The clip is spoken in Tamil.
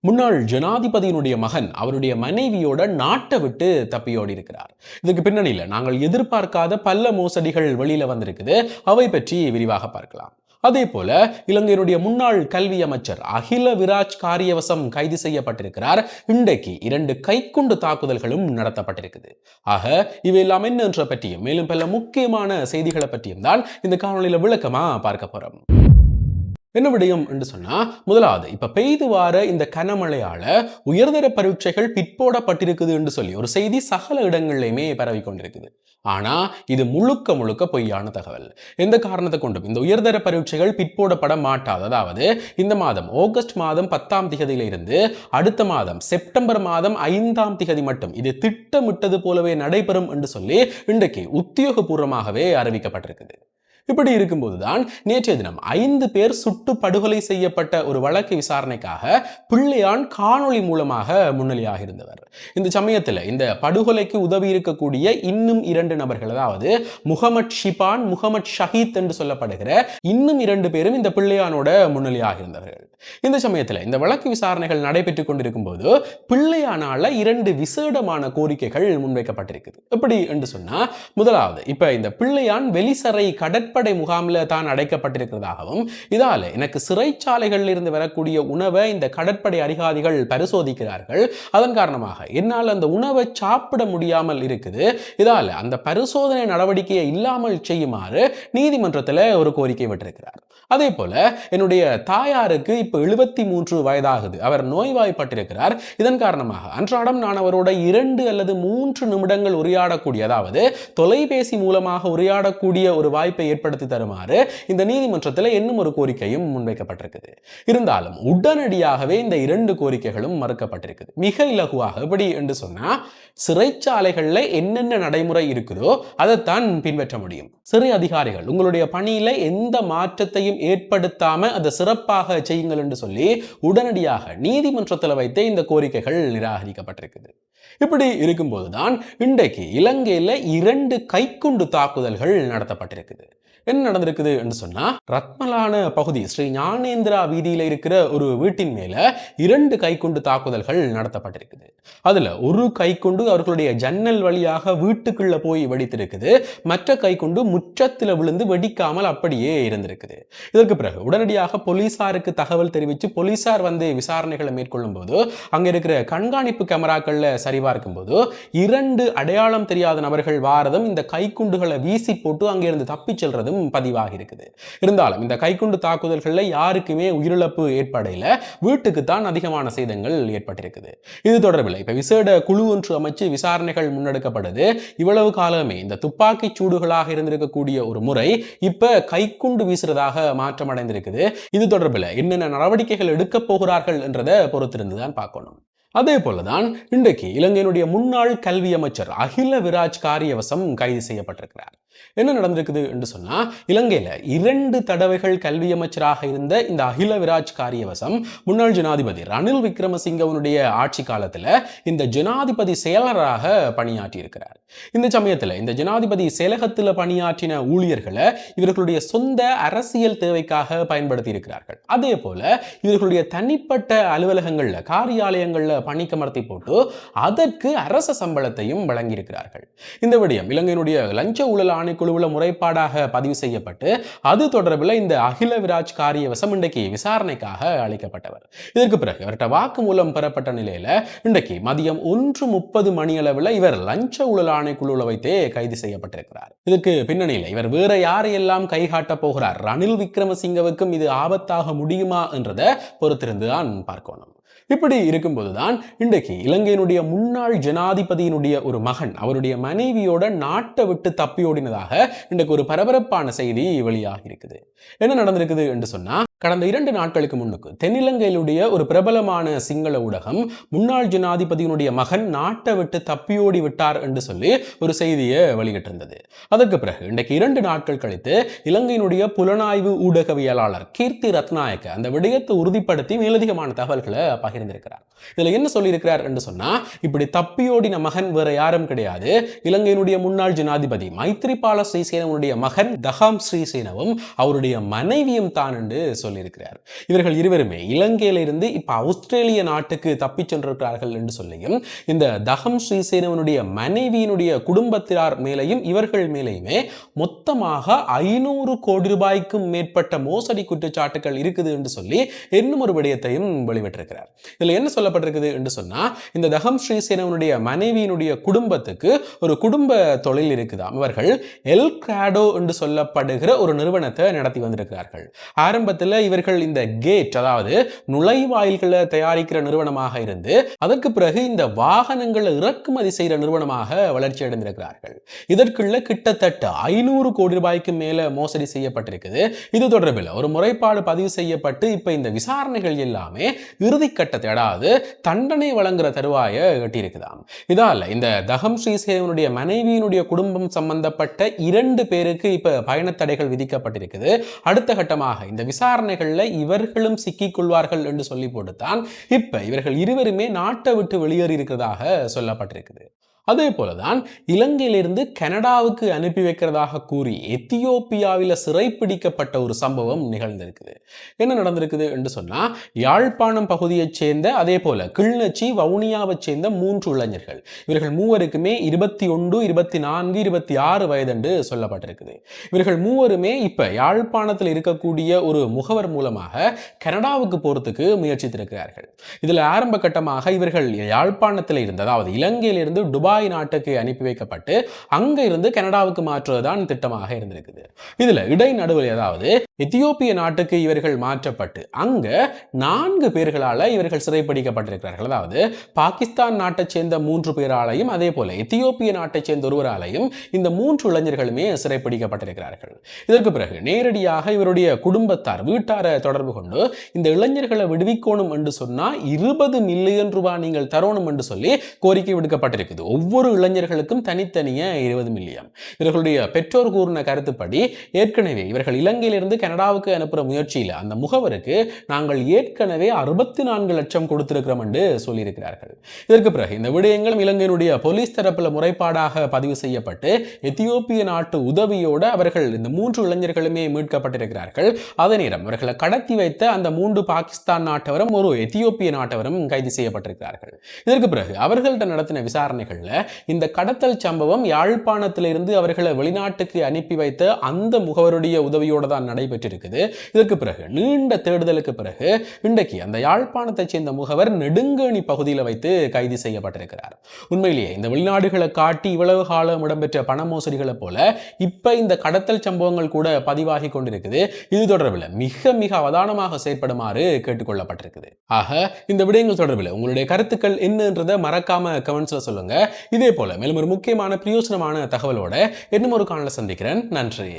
முன்னாள் ஜனாதிபதியினுடைய மகன் அவருடைய மனைவியோட நாட்டை விட்டு தப்பியோடி இருக்கிறார். இதுக்கு பின்னணியில் நாங்கள் எதிர்பார்க்காத பல மோசடிகள் வெளியில வந்திருக்குது. அவை பற்றி விரிவாக பார்க்கலாம். அதே போல இலங்கையினுடைய முன்னாள் கல்வி அமைச்சர் அகில விராஜ் காரியவசம் கைது செய்யப்பட்டிருக்கிறார். இன்றைக்கு 2 கைக்குண்டு தாக்குதல்களும் நடத்தப்பட்டிருக்குது. ஆக இவையெல்லாம் என்னன்ற பற்றியும் மேலும் பல முக்கியமான செய்திகளை பற்றியும் தான் இந்த காணொலியில விளக்கமா பார்க்க போறோம். என்ன விடயம் என்று சொன்னா, முதலாவது இப்ப பெய்து வார இந்த கனமழையால உயர்தர பரீட்சைகள் பிற்போடப்பட்டிருக்குது என்று சொல்லி ஒரு செய்தி சகல இடங்கள்லையுமே பரவி கொண்டிருக்குது. ஆனா இது முழுக்க முழுக்க பொய்யான தகவல். எந்த காரணத்தை கொண்டும் இந்த உயர்தர பரீட்சைகள் பிற்போடப்பட மாட்டாது. அதாவது இந்த மாதம் ஆகஸ்ட் மாதம் 10ஆம் திகதியில இருந்து அடுத்த மாதம் செப்டம்பர் மாதம் 5ஆம் திகதி மட்டும் இது திட்டமிட்டது போலவே நடைபெறும் என்று சொல்லி இன்றைக்கு உத்தியோகபூர்வமாகவே அறிவிக்கப்பட்டிருக்குது. இப்படி இருக்கும்போதுதான் நேற்றைய தினம் 5 பேர் சுட்டு படுகொலை செய்யப்பட்ட ஒரு வழக்கு விசாரணைக்காக பிள்ளையான் காணொளி மூலமாக முன்னிலையாக இருந்தவர். இந்த சமயத்தில் இந்த படுகொலைக்கு உதவி இருக்கக்கூடிய இன்னும் 2 நபர்கள், அதாவது முகமது ஷிபான், முகமது ஷஹீத் என்று சொல்லப்படுகிற இன்னும் 2 பேரும் இந்த பிள்ளையானோட முன்னிலையாக இருந்தவர்கள். இந்த சமயத்தில் இந்த வழக்கு விசாரணைகள் நடைபெற்றுக் கொண்டிருக்கும் போது பிள்ளையானால 2 விசேடமான கோரிக்கைகள் முன்வைக்கப்பட்டிருக்குது. எப்படி என்று சொன்னா, முதலாவது இப்ப இந்த பிள்ளையான் வெளிசரை கடற்படை முகாமில் தான் அடைக்கப்பட்டிருக்கிறதாகவும், இதால எனக்கு சிறைச்சாலைகளில் இருந்து வரக்கூடிய உணவை இந்த கடற்படை அதிகாரிகள் பரிசோதிக்கிறார்கள், அதன் காரணமாக என்னால் அந்த உணவை சாப்பிட முடியாமல் இருக்குது, இதால அந்த பரிசோதனை நடவடிக்கையை இல்லாமல் செய்யுமாறு நீதிமன்றத்தில் ஒரு கோரிக்கை விட்டிருக்கிறார். அதே போல என்னுடைய தாயாருக்கு இப்ப 73 வயதாகுது, அவர் நோய்வாய்ப்பட்டிருக்கிறார், இதன் காரணமாக அன்றாடம் நான் அவரோட 2 அல்லது 3 நிமிடங்கள் உரையாடக்கூடிய, அதாவது தொலைபேசி மூலமாக உரையாடக்கூடிய ஒரு வாய்ப்பை ஏற்படுத்தி தருமாறு இந்த நீதிமன்றத்தில் இன்னும் ஒரு கோரிக்கையும் முன்வைக்கப்பட்டிருக்குது. இருந்தாலும் உடனடியாகவே இந்த 2 கோரிக்கைகளும் மறுக்கப்பட்டிருக்குது. மிக இலகுவாக. எப்படி என்று சொன்னா, சிறைச்சாலைகள்ல என்னென்ன நடைமுறை இருக்குதோ அதைத்தான் பின்பற்ற முடியும். சிறை அதிகாரிகள் உங்களுடைய பணியில எந்த மாற்றத்தையும் ஏற்படுத்தாம அதை சிறப்பாக செய்யுங்கள் என்று சொல்லி உடனடியாக நீதிமன்றத்தில் வைத்தே இந்த கோரிக்கைகள் நிராகரிக்கப்பட்டிருக்குது. இப்படி இருக்கும்போதுதான் இன்றைக்கு இலங்கையில 2 கைக்குண்டு தாக்குதல்கள் நடத்தப்பட்டிருக்குது. என்ன நடந்திருக்குது என்று சொன்னா, ரத்மலான பகுதி ஸ்ரீ ஞானேந்திரா வீதியில இருக்கிற ஒரு வீட்டின் மேல 2 கைக்குண்டு தாக்குதல்கள் நடத்தப்பட்டிருக்குது. அதுல ஒரு கைக்குண்டு அவர்களுடைய ஜன்னல் வழியாக வீட்டுக்குள்ள போய் வெடித்திருக்குது, மற்ற கைக்குண்டு முற்றத்தில் விழுந்து வெடிக்காமல் அப்படியே இருந்திருக்குது. இதற்கு பிறகு உடனடியாக போலீசாருக்கு தகவல் தெரிவித்து போலீசார் வந்து விசாரணைகளை மேற்கொள்ளும் போது அங்க இருக்கிற கண்காணிப்பு கேமராக்கள்ல சரிபார்க்கும் போது 2 அடையாளம் தெரியாத நபர்கள் வாரதும் இந்த கைக்குண்டுகளை வீசி போட்டு அங்கிருந்து தப்பி செல்றது பதிவாகி இருக்குது. இருந்தாலும் இந்த கைக்குண்டு தாக்குதல்கள்ல யாருக்குமே உயிரிழப்பு ஏற்படையில, வீட்டுக்கு தான் அதிகமான சேதங்கள் ஏற்பட்டிருக்குது. இது தொடர்பில் இப்ப விசேட குழு ஒன்று அமைச்சு விசாரணைகள் முன்னெடுக்கப்படுது. இவ்வளவு காலமே இந்த துப்பாக்கி சூடுகளாக இருந்திருக்கக்கூடிய ஒரு முறை இப்ப கைக்குண்டு வீசுறதாக மாற்றம் அடைந்திருக்குது. இது தொடர்பில் என்னென்ன நடவடிக்கைகள் எடுக்க போகிறார்கள் என்றதை பொறுத்திருந்துதான் பார்க்கணும். அதே போலதான் இன்றைக்கு இலங்கையினுடைய முன்னாள் கல்வி அமைச்சர் அகில விராஜ் காரியவசம் கைது செய்யப்பட்டிருக்கிறார். என்ன நடந்திருக்குது என்று சொன்னா, இலங்கையில 2 தடவைகள் கல்வி அமைச்சராக இருந்த இந்த அகில விராஜ் காரியவசம் முன்னாள் ஜனாதிபதி ரணில் விக்ரமசிங்கவனுடைய ஆட்சி காலத்துல இந்த ஜனாதிபதி செயலராக பணியாற்றி இருக்கிறார். இந்த சமயத்துல இந்த ஜனாதிபதி செயலகத்தில் பணியாற்றின ஊழியர்களை இவர்களுடைய சொந்த அரசியல் தேவைக்காக பயன்படுத்தி இருக்கிறார்கள். அதே போல இவர்களுடைய தனிப்பட்ட அலுவலகங்கள்ல, காரியாலயங்கள்ல பணிக்கமர்த்தி போட்டு அதற்கு அரச சம்பளத்தையும் வழங்கியிருக்கிறார்கள். இந்த விடயம் இலங்கையினுடைய லஞ்ச ஊழல் ஆணைக்குழுவுல முறைப்பாடாக பதிவு செய்யப்பட்டு அது தொடர்பில் இந்த அகில விராஜ் காரியவசம் இன்றைக்கு விசாரணைக்காக அழைக்கப்பட்டவர். இதற்கு பிறகு இவர்கிட்ட வாக்குமூலம் பெறப்பட்ட நிலையில இன்றைக்கு மதியம் 1:30 மணியளவில் இவர் லஞ்ச ஊழல் ஆணைக்குழுவில் வைத்தே கைது செய்யப்பட்டிருக்கிறார். இதுக்கு பின்னணியில் இவர் வேற யாரையெல்லாம் கைகாட்ட போகிறார், ரணில் விக்ரமசிங்கவுக்கும் இது ஆபத்தாக முடியுமா என்றதை பொறுத்திருந்துதான் பார்க்கணும். இப்படி இருக்கும்போதுதான் இன்றைக்கு இலங்கையினுடைய முன்னாள் ஜனாதிபதியினுடைய ஒரு மகன் அவருடைய மனைவியோட நாட்டை விட்டு தப்பியோடினதாக இன்றைக்கு ஒரு பரபரப்பான செய்தி வெளியாகி இருக்குது. என்ன நடந்திருக்குது என்று சொன்னா, கடந்த 2 நாட்களுக்கு முன்னுக்கு தென்னிலங்கையிலுடைய ஒரு பிரபலமான சிங்கள ஊடகம் முன்னாள் ஜனாதிபதியினுடைய மகன் நாட்டை விட்டு தப்பியோடி விட்டார் என்று சொல்லி ஒரு செய்தியை வெளியிட்டிருந்தது. அதற்கு பிறகு இன்றைக்கு 2 நாட்கள் கழித்து இலங்கையினுடைய புலனாய்வு ஊடகவியலாளர் கீர்த்தி ரத்நாயக்க அந்த விடயத்தை உறுதிப்படுத்தி மேலதிகமான தகவல்களை பகிர்ந்திருக்கிறார். இதுல என்ன சொல்லியிருக்கிறார் என்று சொன்னா, இப்படி தப்பியோடின மகன் வேற யாரும் கிடையாது, இலங்கையினுடைய முன்னாள் ஜனாதிபதி மைத்ரிபால ஸ்ரீசேனவுடைய மகன் தகாம் ஸ்ரீசேனவும் அவருடைய மனைவியும் தான் என்று சொல்லி சொல்லியிருக்கிறார். இவர்கள் இருவருமே இலங்கையிலிருந்து இப்ப ஆஸ்திரேலிய நாட்டுக்கு தப்பிச் சென்றிருக்கிறார்கள் என்று சொல்லியும் இந்த தகம் ஸ்ரீசேனவனுடைய மனைவியினுடைய குடும்பத்தினர் மேலையும் இவர்கள் மேலையுமே மொத்தமாக 500 கோடி ரூபாய்க்கும் மேற்பட்ட மோசடி குற்றச்சாட்டுகள் இருக்குது என்று சொல்லி இன்னும் ஒரு விடயத்தையும் வெளிவிட்டிருக்கிறார். இதுல என்ன சொல்லப்பட்டிருக்குது என்று சொன்னா, இந்த தகம் ஸ்ரீசேனவனுடைய மனைவியினுடைய குடும்பத்துக்கு ஒரு குடும்ப தொழில் இருக்குதாம். இவர்கள் எல் கிராடோ என்று சொல்லப்படுகிற ஒரு நிறுவனத்தை நடத்தி வந்திருக்கிறார்கள். ஆரம்பத்தில் இவர்கள் இந்த கேட், அதாவது நுழைவாயில்களை தயாரிக்கிற நிறுவனமாக இருந்து அதற்கு பிறகு இந்த வாகனங்களை இறக்குமதி செய்கிற நிறுவனமாக வளர்ச்சி அடைந்திருக்கிறார்கள். இதற்குள்ள கிட்டத்தட்ட 500 கோடி ரூபாய்க்கு மேல மோசடி செய்யப்பட்டிருக்குது. இது தொடர்பில் ஒரு முறைப்பாடு பதிவு செய்யப்பட்டு இப்ப இந்த விசாரணைகள் எல்லாமே இறுதிக்கட்டத்தை, அதாவது தண்டனை வழங்குற தருவாயை எட்டியிருக்குதாம். இதால இந்த தகம் ஸ்ரீசேனவனுடைய மனைவியினுடைய குடும்பம் சம்பந்தப்பட்ட 2 பேருக்கு இப்ப பயணத்தடைகள் விதிக்கப்பட்டிருக்குது. அடுத்த கட்டமாக இந்த விசாரணைகள்ல இவர்களும் சிக்கிக் கொள்வார்கள் என்று சொல்லி போட்டுத்தான் இப்ப இவர்கள் இருவருமே நாட்டை விட்டு வெளியேறி இருக்கிறதாக சொல்லப்பட்டிருக்குது. அதே போலதான் இலங்கையிலிருந்து கனடாவுக்கு அனுப்பி வைக்கிறதாக கூறி எத்தியோப்பியாவில் சிறைப்பிடிக்கப்பட்ட ஒரு சம்பவம் நிகழ்ந்திருக்குது. என்ன நடந்திருக்குது என்று சொன்னா, யாழ்ப்பாணம் பகுதியைச் சேர்ந்த அதே போல கிளிநொச்சி வவுனியாவை சேர்ந்த 3 இளைஞர்கள், இவர்கள் மூவருக்குமே 21, 24, 26 வயது என்று சொல்லப்பட்டிருக்குது. இவர்கள் மூவருமே இப்ப யாழ்ப்பாணத்தில் இருக்கக்கூடிய ஒரு முகவர் மூலமாக கனடாவுக்கு போறதுக்கு முயற்சித்திருக்கிறார்கள். இதுல ஆரம்ப கட்டமாக இவர்கள் யாழ்ப்பாணத்தில் இருந்து, அதாவது இலங்கையிலிருந்து துபாய் நாட்டுக்கு அனுப்பி வைக்கப்பட்டு அங்க இருந்து கனடாவுக்கு மாற்றுவதுதான் திட்டமாக இருந்திருக்குது. இதுல இடைநடுவில், அதாவது எத்தியோப்பிய நாட்டுக்கு இவர்கள் மாற்றப்பட்டு அங்க 4 பேர்களால இவர்கள் சிறைப்பிடிக்கப்பட்டிருக்கிறார்கள். அதாவது பாகிஸ்தான் நாட்டை சேர்ந்த 3 பேராலையும் அதே போல எத்தியோப்பிய நாட்டை சேர்ந்த ஒருவராலையும் இந்த 3 இளைஞர்களுமே சிறைப்பிடிக்கப்பட்டிருக்கிறார்கள். இதற்கு பிறகு நேரடியாக இவருடைய குடும்பத்தார், வீட்டாரை தொடர்பு கொண்டு இந்த இளைஞர்களை விடுவிக்கணும் என்று சொன்னா 20 மில்லியன் ரூபாய் நீங்கள் தரணும் என்று சொல்லி கோரிக்கை விடுக்கப்பட்டிருக்குது. ஒவ்வொரு இளைஞர்களுக்கும் தனித்தனியே 20 மில்லியன். இவர்களுடைய பெற்றோர் கூறின கருத்துப்படி ஏற்கனவே இவர்கள் இலங்கையிலிருந்து கனடாவுக்கு அனுப்புற முயற்சியில் அந்த முகவருக்கு நாங்கள் ஏற்கனவே 64 லட்சம் கொடுத்திருக்கிறோம் என்று சொல்லியிருக்கிறார்கள். இதற்கு பிறகு இந்த விடயங்களும் இலங்கையினுடைய போலீஸ் தரப்புல முறைப்பாடாக பதிவு செய்யப்பட்டு எத்தியோப்பிய நாட்டு உதவியோடு அவர்கள் இந்த 3 இளைஞர்களுமே மீட்கப்பட்டிருக்கிறார்கள். அதே நேரம் அவர்களை கடத்தி வைத்த அந்த 3 பாகிஸ்தான் நாட்டவரும் ஒரு எத்தியோப்பிய நாட்டவரும் கைது செய்யப்பட்டிருக்கிறார்கள். இதற்கு பிறகு அவர்கள்ட்ட நடத்தின விசாரணைகள்ல இந்த கடத்தல் சம்பவம் யாழ்ப்பாணத்திலிருந்து அவர்களை வெளிநாட்டுக்கு அனுப்பி வைத்த அந்த முகவருடைய உதவியோடு தான் நடைபெற்றிருக்குது. இதற்கு பிறகு நீண்ட தேடுதலுக்கு பிறகு இன்றைக்கு அந்த யாழ்ப்பாணத்தை சேர்ந்த முகவர் நெடுங்கேணி பகுதியில் வைத்து கைது செய்யப்பட்டிருக்கிறார். உண்மையிலேயே இந்த வெளிநாடுகளை காட்டி இவ்வளவு காலம் இடம்பெற்ற பண மோசடிகளை போல இப்ப இந்த கடத்தல் சம்பவங்கள் கூட பதிவாகி கொண்டிருக்குது. இது தொடர்பில் மிக மிக அவதானமாக செயற்படுமாறு கேட்டுக்கொள்ளப்பட்டிருக்குது. ஆக இந்த விடயங்கள் தொடர்பில் உங்களுடைய கருத்துக்கள் என்னன்றதை மறக்காம கமெண்ட்ஸ்ல சொல்லுங்க. இதே போல மேலும் ஒரு முக்கியமான பிரயோசனமான தகவலோட இன்னும் ஒரு காணொளியில் சந்திக்கிறேன். நன்றி.